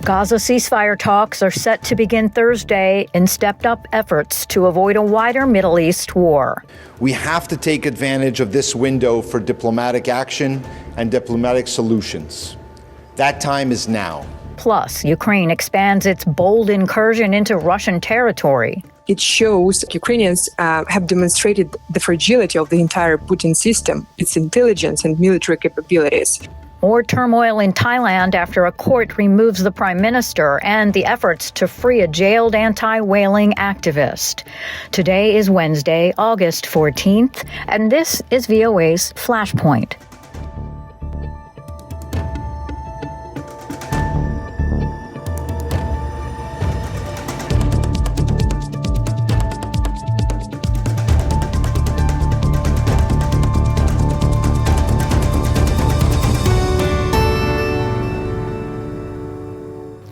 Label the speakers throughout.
Speaker 1: Gaza ceasefire talks are set to begin Thursday in stepped-up efforts to avoid a wider Middle East war.
Speaker 2: We have to take advantage of this window for diplomatic action and diplomatic solutions. That time is now.
Speaker 1: Plus, Ukraine expands its bold incursion into Russian territory.
Speaker 3: It shows Ukrainians have demonstrated the fragility of the entire Putin system, its intelligence and military capabilities.
Speaker 1: More turmoil in Thailand after a court removes the prime minister and the efforts to free a jailed anti-whaling activist. Today is Wednesday, August 14th, and this is VOA's Flashpoint.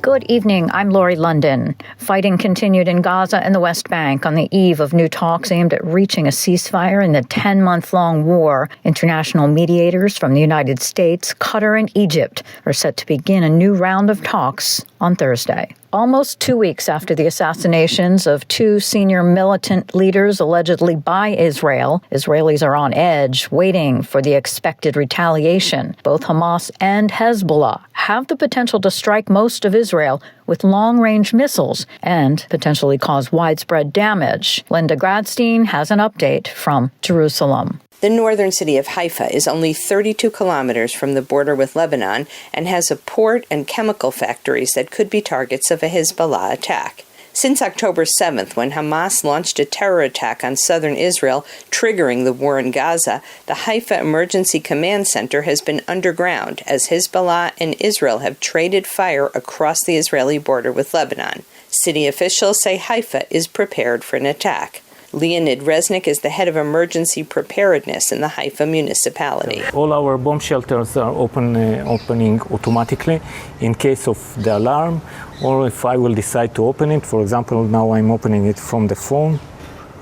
Speaker 1: Good evening, I'm Lori London. Fighting continued in Gaza and the West Bank on the eve of new talks aimed at reaching a ceasefire in the 10-month-long war. International mediators from the United States, Qatar, and Egypt are set to begin a new round of talks on Thursday. Almost 2 weeks after the assassinations of two senior militant leaders allegedly by Israel, Israelis are on edge, waiting for the expected retaliation. Both Hamas and Hezbollah have the potential to strike most of Israel with long-range missiles and potentially cause widespread damage. Linda Gradstein has an update from Jerusalem.
Speaker 4: The northern city of Haifa is only 32 kilometers from the border with Lebanon and has a port and chemical factories that could be targets of a Hezbollah attack. Since October 7th, when Hamas launched a terror attack on southern Israel, triggering the war in Gaza, the Haifa Emergency Command Center has been underground as Hezbollah and Israel have traded fire across the Israeli border with Lebanon. City officials say Haifa is prepared for an attack. Leonid Reznik is the head of emergency preparedness in the Haifa municipality.
Speaker 5: All our bomb shelters are opening automatically in case of the alarm, or if I will decide to open it. For example, now I'm opening it from the phone.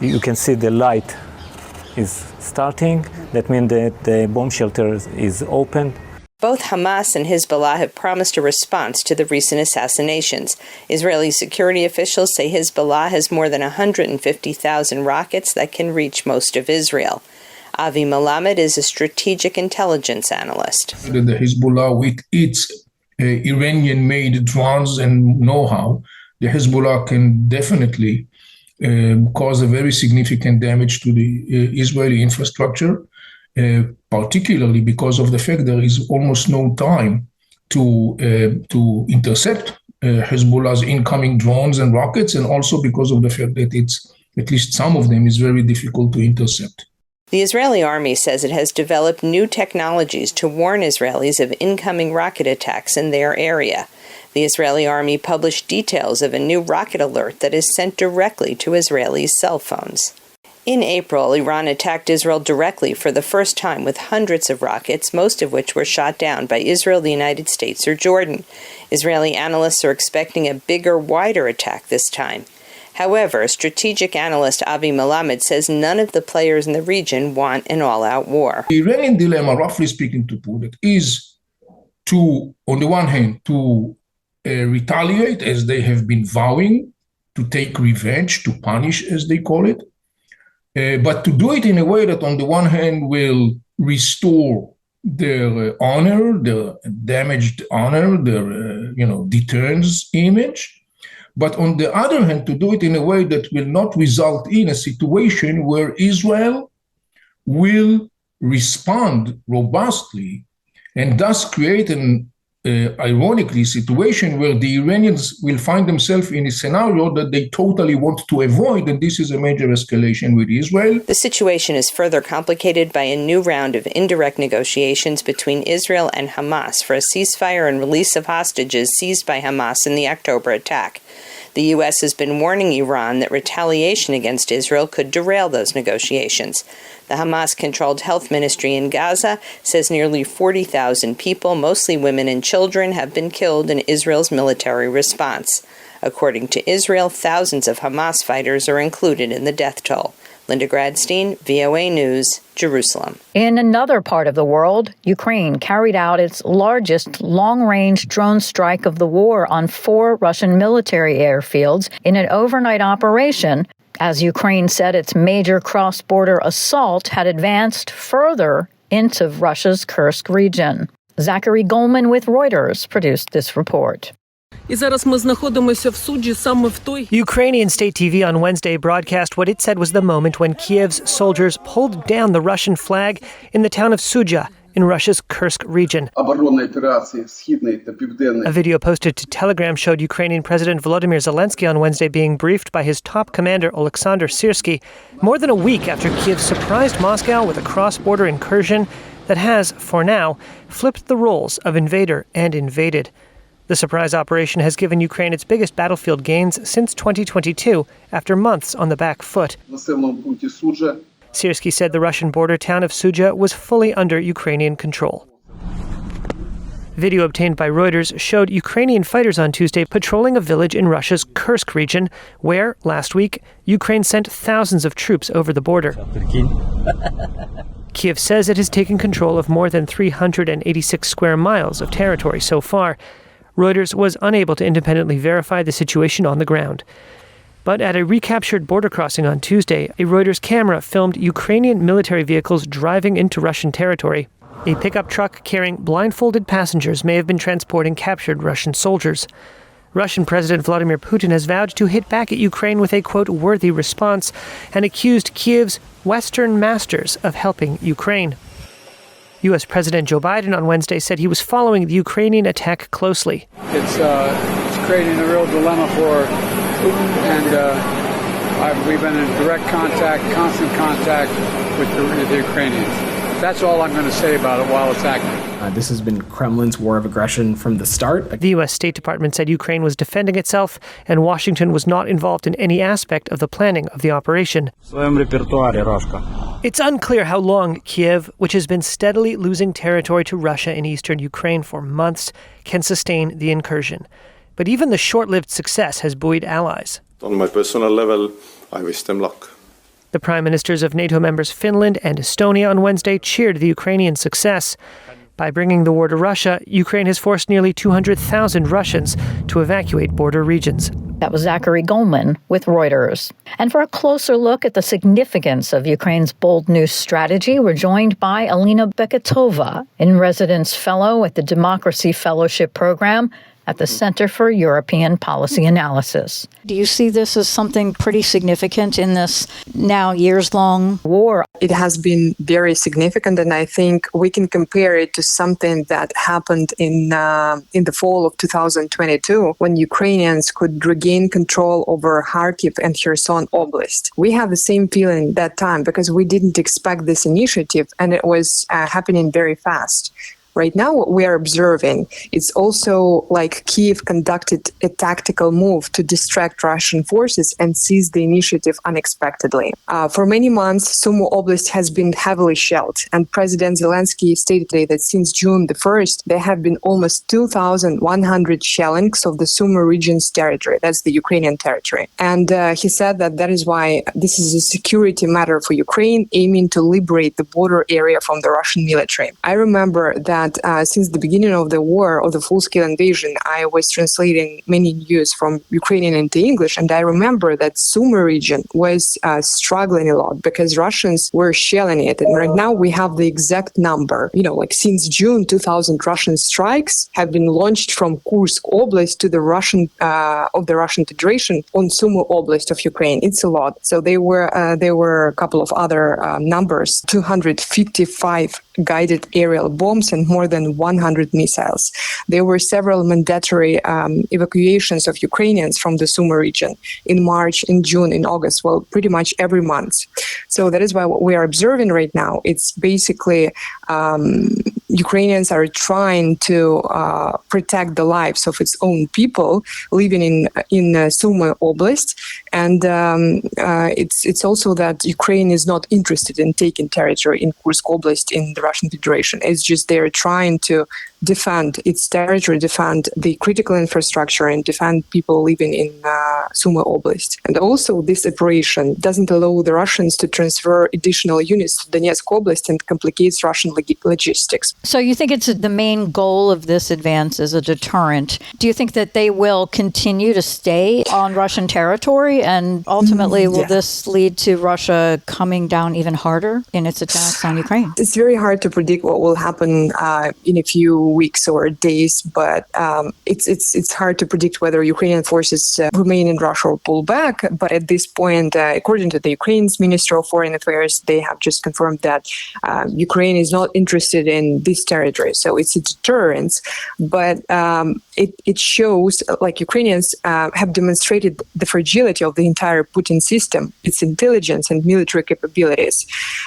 Speaker 5: You can see the light is starting. That means that the bomb shelter is open.
Speaker 4: Both Hamas and Hezbollah have promised a response to the recent assassinations. Israeli security officials say Hezbollah has more than 150,000 rockets that can reach most of Israel. Avi Melamed is a strategic intelligence analyst.
Speaker 6: The Hezbollah, with its Iranian-made drones and know-how, the Hezbollah can definitely cause a very significant damage to the Israeli infrastructure. Particularly because of the fact there is almost no time to intercept Hezbollah's incoming drones and rockets, and also because of the fact that it's, at least some of them, is very difficult to intercept.
Speaker 4: The Israeli army says it has developed new technologies to warn Israelis of incoming rocket attacks in their area. The Israeli army published details of a new rocket alert that is sent directly to Israelis' cell phones. In April, Iran attacked Israel directly for the first time with hundreds of rockets, most of which were shot down by Israel, the United States, or Jordan. Israeli analysts are expecting a bigger, wider attack this time. However, strategic analyst Avi Melamed says none of the players in the region want an all-out war.
Speaker 6: The Iranian dilemma, roughly speaking, to put it, is to, on the one hand, to retaliate, as they have been vowing, to take revenge, to punish, as they call it, but to do it in a way that, on the one hand, will restore their honor, their damaged honor, their deterrence image, but on the other hand, to do it in a way that will not result in a situation where Israel will respond robustly and thus create an ironically, situation where the Iranians will find themselves in a scenario that they totally want to avoid, and this is a major escalation with Israel.
Speaker 4: The situation is further complicated by a new round of indirect negotiations between Israel and Hamas for a ceasefire and release of hostages seized by Hamas in the October attack. The U.S. has been warning Iran that retaliation against Israel could derail those negotiations. The Hamas-controlled health ministry in Gaza says nearly 40,000 people, mostly women and children, have been killed in Israel's military response. According to Israel, thousands of Hamas fighters are included in the death toll. Linda Gradstein, VOA News, Jerusalem.
Speaker 1: In another part of the world, Ukraine carried out its largest long-range drone strike of the war on 4 Russian military airfields in an overnight operation, as Ukraine said its major cross-border assault had advanced further into Russia's Kursk region. Zachary Goldman with Reuters produced this report.
Speaker 7: Ukrainian state TV on Wednesday broadcast what it said was the moment when Kiev's soldiers pulled down the Russian flag in the town of Sudzha in Russia's Kursk region. A video posted to Telegram showed Ukrainian President Volodymyr Zelensky on Wednesday being briefed by his top commander Oleksandr Syrsky more than a week after Kiev surprised Moscow with a cross-border incursion that has, for now, flipped the roles of invader and invaded. The surprise operation has given Ukraine its biggest battlefield gains since 2022, after months on the back foot. Syrsky said the Russian border town of Sudzha was fully under Ukrainian control. Video obtained by Reuters showed Ukrainian fighters on Tuesday patrolling a village in Russia's Kursk region, where, last week, Ukraine sent thousands of troops over the border. Kiev says it has taken control of more than 386 square miles of territory so far. Reuters was unable to independently verify the situation on the ground. But at a recaptured border crossing on Tuesday, a Reuters camera filmed Ukrainian military vehicles driving into Russian territory. A pickup truck carrying blindfolded passengers may have been transporting captured Russian soldiers. Russian President Vladimir Putin has vowed to hit back at Ukraine with a, quote, worthy response, and accused Kiev's Western masters of helping Ukraine. U.S. President Joe Biden on Wednesday said he was following the Ukrainian attack closely.
Speaker 8: It's creating a real dilemma for Putin, and we've been in direct contact, constant contact with the Ukrainians. That's all I'm going to say about it while it's active.
Speaker 9: This has been Kremlin's war of aggression from the start.
Speaker 7: The U.S. State Department said Ukraine was defending itself and Washington was not involved in any aspect of the planning of the operation. It's unclear how long Kiev, which has been steadily losing territory to Russia in eastern Ukraine for months, can sustain the incursion. But even the short-lived success has buoyed allies.
Speaker 10: On my personal level, I wish them luck.
Speaker 7: The prime ministers of NATO members Finland and Estonia on Wednesday cheered the Ukrainian success. By bringing the war to Russia, Ukraine has forced nearly 200,000 Russians to evacuate border regions.
Speaker 1: That was Zachary Goldman with Reuters. And for a closer look at the significance of Ukraine's bold new strategy, we're joined by Alina Beketova, in-residence fellow at the Democracy Fellowship Program at the Center for European Policy Analysis. Do you see this as something pretty significant in this now years-long war?
Speaker 3: It has been very significant, and I think we can compare it to something that happened in the fall of 2022, when Ukrainians could regain control over Kharkiv and Kherson Oblast. We have the same feeling that time because we didn't expect this initiative, and it was happening very fast. Right now, what we are observing, it's also like Kyiv conducted a tactical move to distract Russian forces and seize the initiative unexpectedly. For many months, Sumy Oblast has been heavily shelled, and President Zelensky stated today that since June the 1st, there have been almost 2,100 shellings of the Sumy region's territory. That's the Ukrainian territory. And he said that that is why this is a security matter for Ukraine, aiming to liberate the border area from the Russian military. I remember that since the beginning of the war, of the full-scale invasion, I was translating many news from Ukrainian into English, and I remember that Sumy region was struggling a lot because Russians were shelling it. And right now we have the exact number. Like since June, 2,000 Russian strikes have been launched from Kursk Oblast to the Russian Federation on Sumy Oblast of Ukraine. It's a lot. So there were a couple of other numbers: 255 guided aerial bombs and more than 100 missiles. There were several mandatory evacuations of Ukrainians from the Sumy region in March, in June, in August, well, pretty much every month. So that is why what we are observing right now, it's basically Ukrainians are trying to protect the lives of its own people living in Sumy Oblast, and it's also that Ukraine is not interested in taking territory in Kursk Oblast in the Russian Federation. It's just they're trying to defend its territory, defend the critical infrastructure, and defend people living in Sumy Oblast. And also, this operation doesn't allow the Russians to transfer additional units to Donetsk Oblast and complicates Russian logistics.
Speaker 1: So you think it's the main goal of this advance is a deterrent. Do you think that they will continue to stay on Russian territory, and ultimately will this lead to Russia coming down even harder in its attacks on Ukraine?
Speaker 3: It's very hard to predict what will happen in a few weeks or days, but it's hard to predict whether Ukrainian forces remain in Russia or pull back. But at this point, according to the Ukraine's Minister of Foreign Affairs, they have just confirmed that Ukraine is not interested in this territory. So it's a deterrence, but it shows like Ukrainians have demonstrated the fragility of the entire Putin system, its intelligence and military capabilities.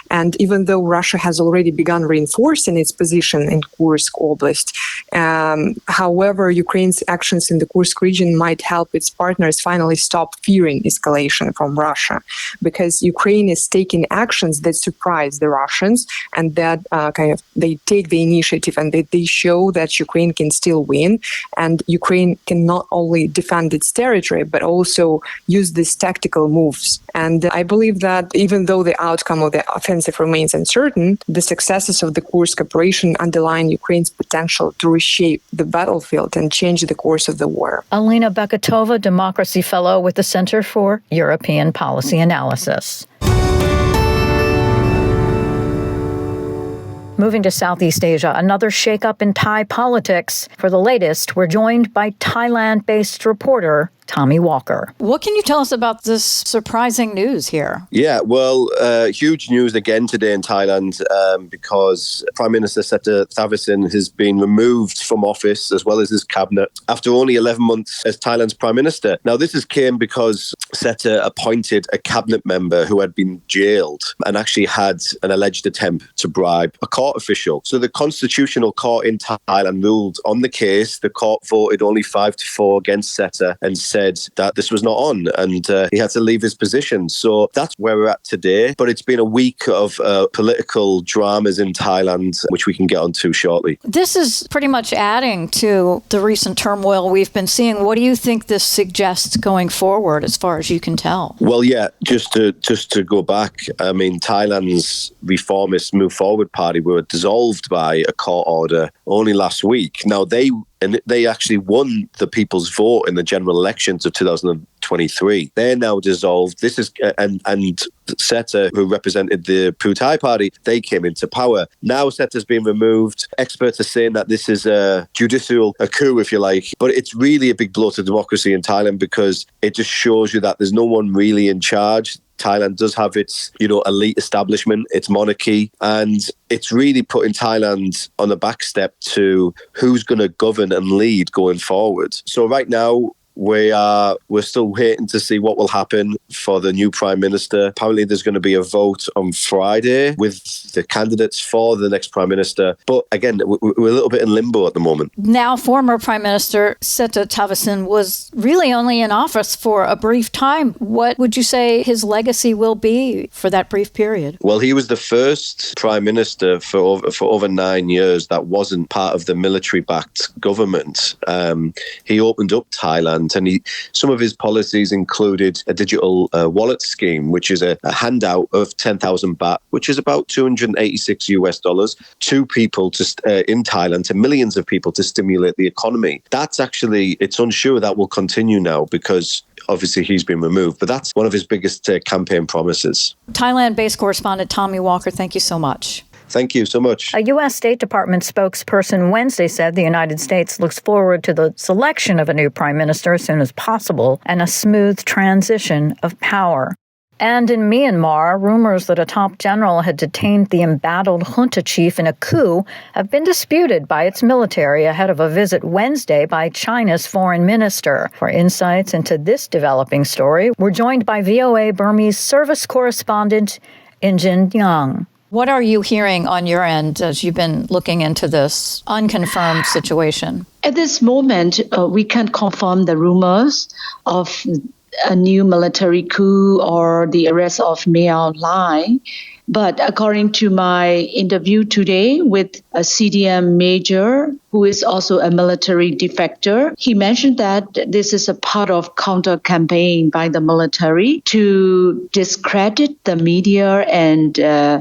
Speaker 3: And even though Russia has already begun reinforcing its position in Kursk Oblast, however, Ukraine's actions in the Kursk region might help its partners finally stop fearing escalation from Russia, because Ukraine is taking actions that surprise the Russians and that they take the initiative, and they show that Ukraine can still win, and Ukraine can not only defend its territory but also use these tactical moves. And I believe that even though the outcome of the offensive remains uncertain, the successes of the Kursk operation underline Ukraine's potential to reshape the battlefield and change the course of the war.
Speaker 1: Alina Beketova, Democracy Fellow with the Center for European Policy Analysis. Moving to Southeast Asia, another shakeup in Thai politics. For the latest, we're joined by Thailand-based reporter Tommy Walker. What can you tell us about this surprising news here?
Speaker 11: Yeah, well, huge news again today in Thailand because Prime Minister Seta Thavisin has been removed from office as well as his cabinet after only 11 months as Thailand's Prime Minister. Now, this came because Seta appointed a cabinet member who had been jailed and actually had an alleged attempt to bribe a court official. So the Constitutional Court in Thailand ruled on the case. The court voted only 5-4 against Seta and said that this was not on, and he had to leave his position. So that's where we're at today. But it's been a week of political dramas in Thailand, which we can get onto shortly.
Speaker 1: This is pretty much adding to the recent turmoil we've been seeing. What do you think this suggests going forward, as far as you can tell?
Speaker 11: Well, yeah, just to go back, I mean, Thailand's reformist Move Forward Party were dissolved by a court order only last week. Now, they actually won the people's vote in the general elections of 2023. They're now dissolved. This is and Seta, who represented the Pheu Thai party, they came into power. Now Seta's been removed. Experts are saying that this is a judicial coup, if you like. But it's really a big blow to democracy in Thailand because it just shows you that there's no one really in charge. Thailand does have its, elite establishment, its monarchy, and it's really putting Thailand on the back step to who's going to govern and lead going forward. So right now, we're still waiting to see what will happen for the new Prime Minister. Apparently there's going to be a vote on Friday with the candidates for the next Prime Minister. But again, we're a little bit in limbo at the moment.
Speaker 1: Now, former Prime Minister Seta Thavisin was really only in office for a brief time. What would you say his legacy will be for that brief period?
Speaker 11: Well, he was the first Prime Minister for over 9 years that wasn't part of the military-backed government. He opened up Thailand, and some of his policies included a digital wallet scheme, which is a handout of 10,000 baht, which is about $286 to people in Thailand, to millions of people, to stimulate the economy. That's actually, it's unsure that will continue now because obviously he's been removed, but that's one of his biggest campaign promises.
Speaker 1: Thailand-based correspondent Tommy Walker, thank you so much.
Speaker 11: Thank you so much.
Speaker 1: A U.S. State Department spokesperson Wednesday said the United States looks forward to the selection of a new prime minister as soon as possible and a smooth transition of power. And in Myanmar, rumors that a top general had detained the embattled junta chief in a coup have been disputed by its military ahead of a visit Wednesday by China's foreign minister. For insights into this developing story, we're joined by VOA Burmese service correspondent Injin Yang. What are you hearing on your end as you've been looking into this unconfirmed situation?
Speaker 12: At this moment, we can't confirm the rumors of a new military coup or the arrest of Myanmar Lai. But according to my interview today with a CDM major who is also a military defector, he mentioned that this is a part of counter campaign by the military to discredit the media and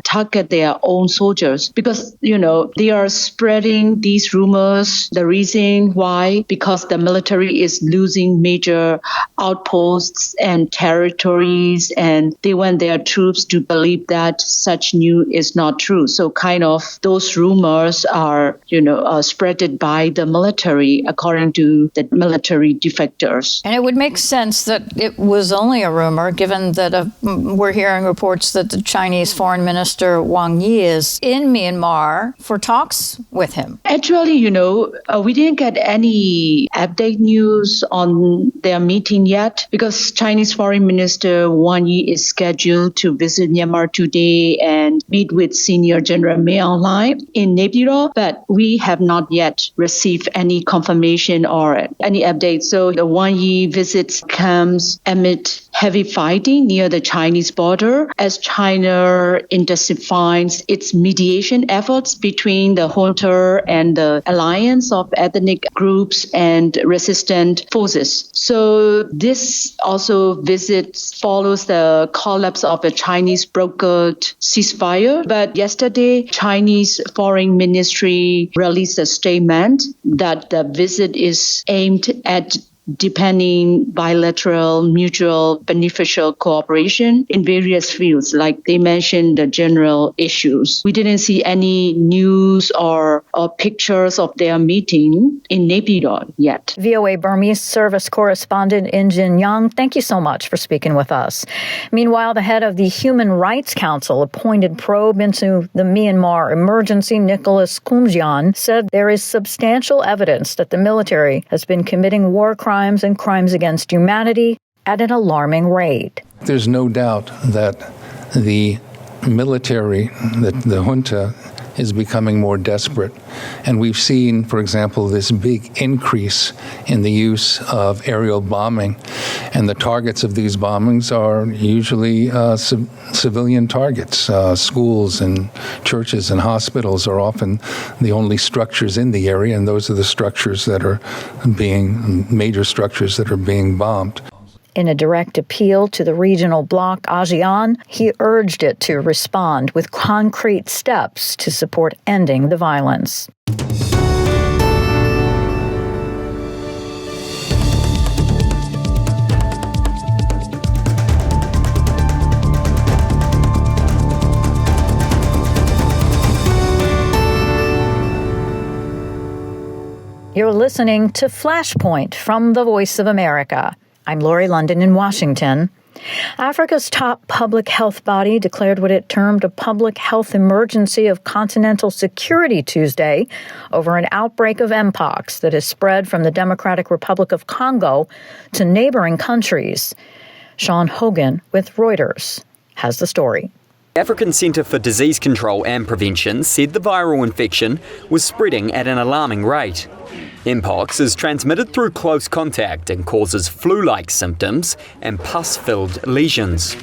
Speaker 12: target their own soldiers because, they are spreading these rumors. The reason why, because the military is losing major outposts and territories, and they want their troops to believe that such news is not true. So kind of those rumors are, spreaded by the military, according to the military defectors.
Speaker 1: And it would make sense that it was only a rumor, given that we're hearing reports that the Chinese Foreign Minister Wang Yi is in Myanmar for talks with him.
Speaker 12: Actually, we didn't get any update news on their meeting yet because Chinese Foreign Minister Wang Yi is scheduled to visit Myanmar today and meet with Senior General Myanmar Lai in Naypyidaw, but we have not yet received any confirmation or any updates. So the Wang Yi visit comes amid heavy fighting near the Chinese border as China intensifies its mediation efforts between the junta and the alliance of ethnic groups and resistant forces. So this also visit follows the collapse of a Chinese brokered ceasefire. But yesterday, Chinese Foreign Ministry released a statement that the visit is aimed at deepening bilateral, mutual, beneficial cooperation in various fields, like they mentioned the general issues. We didn't see any news or pictures of their meeting in Naypyidaw yet.
Speaker 1: VOA Burmese service correspondent In Jin Young, thank you so much for speaking with us. Meanwhile, the head of the Human Rights Council appointed probe into the Myanmar emergency, Nicholas Koumjian, said there is substantial evidence that the military has been committing war crimes and crimes against humanity at an alarming rate.
Speaker 13: There's no doubt that the military, the junta, is becoming more desperate. And we've seen, for example, this big increase in the use of aerial bombing. And the targets of these bombings are usually civilian targets. Schools and churches and hospitals are often the only structures in the area, and those are the structures that are major structures that are being bombed.
Speaker 1: In a direct appeal to the regional bloc ASEAN, he urged it to respond with concrete steps to support ending the violence. You're listening to Flashpoint from the Voice of America. I'm Lori London in Washington. Africa's top public health body declared what it termed a public health emergency of continental security Tuesday over an outbreak of Mpox that has spread from the Democratic Republic of Congo to neighboring countries. Sean Hogan with Reuters has the story.
Speaker 14: The African Centre for Disease Control and Prevention said the viral infection was spreading at an alarming rate. Mpox is transmitted through close contact and causes flu-like symptoms and pus-filled lesions.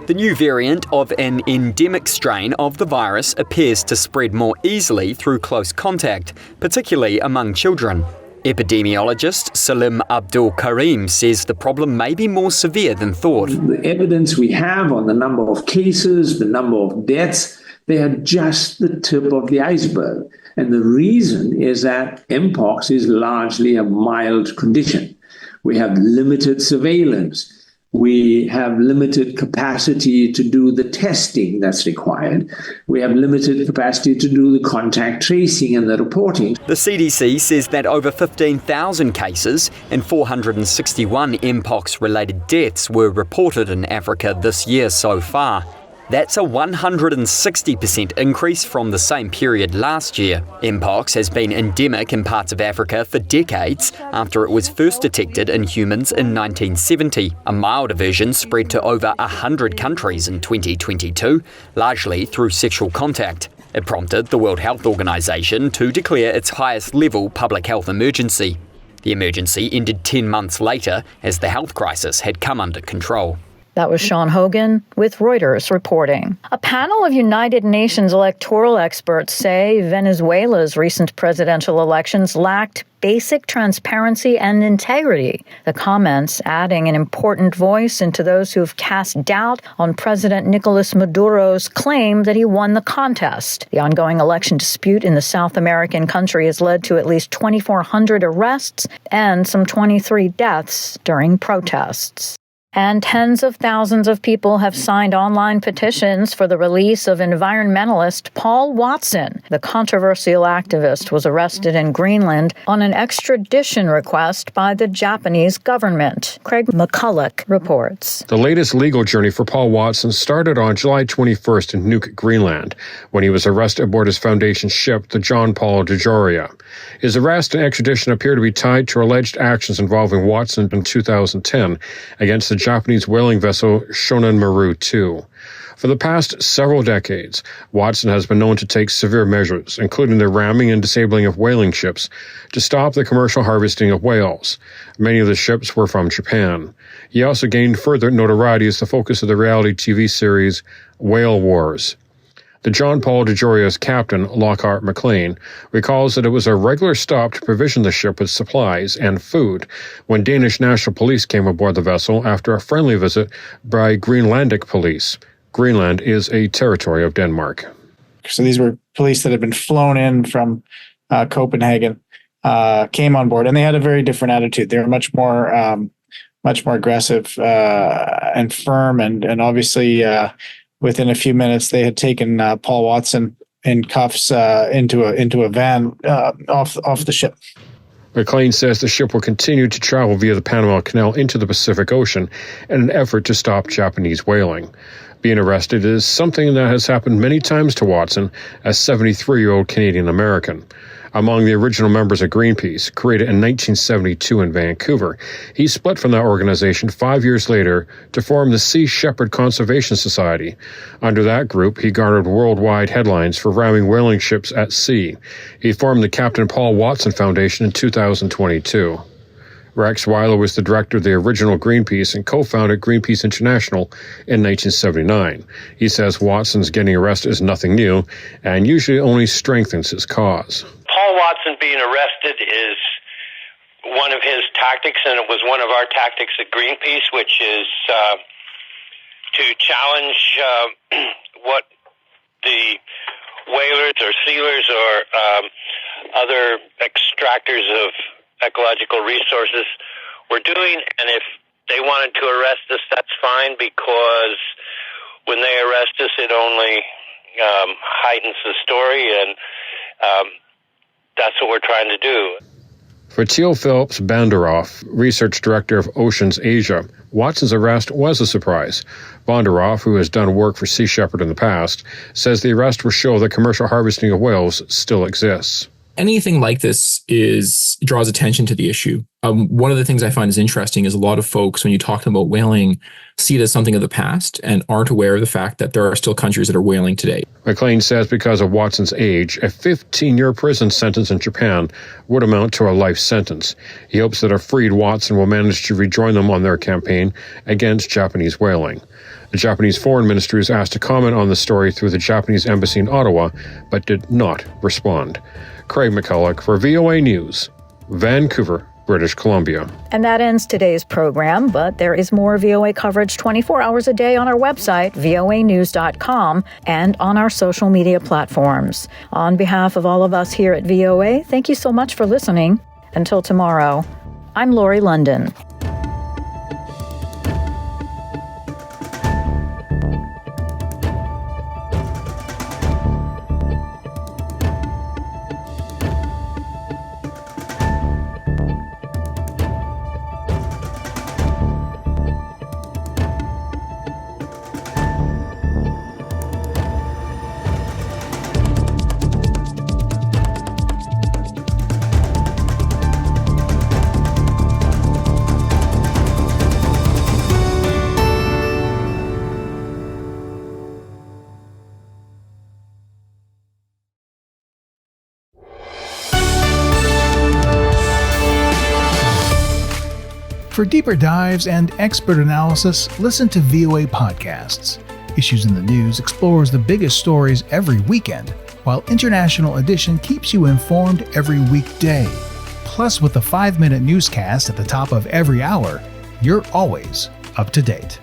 Speaker 14: The new variant of an endemic strain of the virus appears to spread more easily through close contact, particularly among children. Epidemiologist Salim Abdul Karim says the problem may be more severe than thought.
Speaker 15: The evidence we have on the number of cases, the number of deaths, they are just the tip of the iceberg. And the reason is that Mpox is largely a mild condition. We have limited surveillance. We have limited capacity to do the testing that's required. We have limited capacity to do the contact tracing and the reporting.
Speaker 14: The CDC says that over 15,000 cases and 461 Mpox-related deaths were reported in Africa this year so far. That's a 160% increase from the same period last year. Mpox has been endemic in parts of Africa for decades after it was first detected in humans in 1970. A milder version spread to over 100 countries in 2022, largely through sexual contact. It prompted the World Health Organization to declare its highest level public health emergency. The emergency ended 10 months later as the health crisis had come under control.
Speaker 1: That was Sean Hogan with Reuters reporting. A panel of United Nations electoral experts say Venezuela's recent presidential elections lacked basic transparency and integrity. The comments adding an important voice into those who have cast doubt on President Nicolas Maduro's claim that he won the contest. The ongoing election dispute in the South American country has led to at least 2,400 arrests and some 23 deaths during protests. And tens of thousands of people have signed online petitions for the release of environmentalist Paul Watson. The controversial activist was arrested in Greenland on an extradition request by the Japanese government. Craig McCulloch reports.
Speaker 16: The latest legal journey for Paul Watson started on July 21st in Nuuk, Greenland, when he was arrested aboard his foundation ship, the John Paul DeJoria. His arrest and extradition appear to be tied to alleged actions involving Watson in 2010 against the Japanese whaling vessel Shonan Maru II. For the past several decades, Watson has been known to take severe measures, including the ramming and disabling of whaling ships, to stop the commercial harvesting of whales. Many of the ships were from Japan. He also gained further notoriety as the focus of the reality TV series Whale Wars. The John Paul DeJoria's captain, Lockhart McLean, recalls that it was a regular stop to provision the ship with supplies and food when Danish National Police came aboard the vessel after a friendly visit by Greenlandic police. Greenland is a territory of Denmark.
Speaker 17: So these were police that had been flown in from Copenhagen, came on board, and they had a very different attitude. They were much more aggressive and firm, and obviously within a few minutes, they had taken Paul Watson in cuffs into a van off the ship.
Speaker 16: McLean says the ship will continue to travel via the Panama Canal into the Pacific Ocean in an effort to stop Japanese whaling. Being arrested is something that has happened many times to Watson, a 73-year-old Canadian-American. Among the original members of Greenpeace, created in 1972 in Vancouver, he split from that organization 5 years later to form the Sea Shepherd Conservation Society. Under that group, he garnered worldwide headlines for ramming whaling ships at sea. He formed the Captain Paul Watson Foundation in 2022. Rex Weiler was the director of the original Greenpeace and co-founded Greenpeace International in 1979. He says Watson's getting arrested is nothing new and usually only strengthens his cause.
Speaker 18: Paul Watson being arrested is one of his tactics, and it was one of our tactics at Greenpeace, which is to challenge what the whalers or sealers or other extractors of ecological resources were doing. And if they wanted to arrest us, that's fine, because when they arrest us, it only heightens the story, and that's what we're trying to do.
Speaker 16: For Teal Phillips Banderoff, research director of Oceans Asia, Watson's arrest was a surprise. Banderoff, who has done work for Sea Shepherd in the past, says the arrest will show that commercial harvesting of whales still exists.
Speaker 19: Anything like this draws attention to the issue. One of the things I find is interesting is a lot of folks, when you talk about whaling, see it as something of the past and aren't aware of the fact that there are still countries that are whaling today.
Speaker 16: McLean says because of Watson's age, a 15-year prison sentence in Japan would amount to a life sentence. He hopes that a freed Watson will manage to rejoin them on their campaign against Japanese whaling. The Japanese Foreign Ministry was asked to comment on the story through the Japanese embassy in Ottawa, but did not respond. Craig McCulloch for VOA News, Vancouver, British Columbia.
Speaker 1: And that ends today's program, but there is more VOA coverage 24 hours a day on our website, voanews.com, and on our social media platforms. On behalf of all of us here at VOA, thank you so much for listening. Until tomorrow, I'm Lori London.
Speaker 20: For deeper dives and expert analysis, listen to VOA Podcasts. Issues in the News explores the biggest stories every weekend, while International Edition keeps you informed every weekday. Plus, with the 5-minute newscast at the top of every hour, you're always up to date.